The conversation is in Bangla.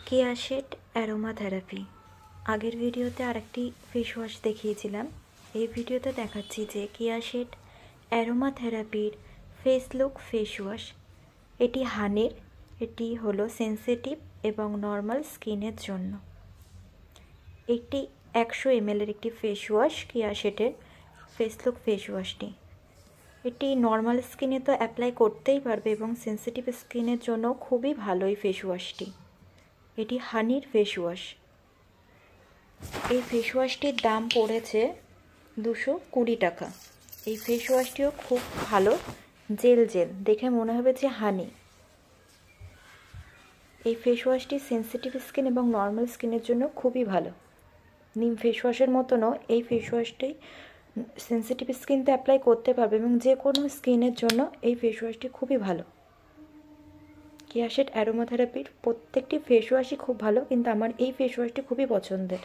কেয়া শেড অ্যারোমা থেরাপি। আগের ভিডিওতে আরেকটি ফেস ওয়াশ দেখিয়েছিলাম। এই ভিডিওতে দেখাচ্ছি যে কেয়া শেড অ্যারোমা থেরাপির ফেস লুক ফেস ওয়াশ। এটি হানির, এটি হলো সেন্সিটিভ এবং নর্মাল স্কিনের জন্য। একটি 100 ml এর একটি ফেস ওয়াশ, কেয়া শেডের ফেস লুক ফেস ওয়াশটি। এটি নর্মাল স্কিনে তো অ্যাপ্লাই করতেই পারবে এবং সেন্সিটিভ স্কিনের জন্য খুবই ভালো এই ফেস ওয়াশটি। এটি হানির ফেস ওয়াশ। এই ফেস ওয়াশটির দাম পড়েছে 220 টাকা। এই ফেস ওয়াশটিও খুব ভালো, জেল দেখে মনে হবে যে হানি। এই ফেস ওয়াশটি সেন্সিটিভ স্কিন এবং নর্মাল স্কিনের জন্য খুবই ভালো। নিম ফেস ওয়াশের মতনও এই ফেস ওয়াশটি সেন্সিটিভ স্কিনতে অ্যাপ্লাই করতে পারবে এবং যে কোনো স্কিনের জন্য এই ফেস ওয়াশটি খুবই ভালো। কেয়া শেড অ্যারোমা থেরাপির প্রত্যেকটি ফেস ওয়াশই খুব ভালো, কিন্তু আমার এই ফেস ওয়াশটি খুবই পছন্দের।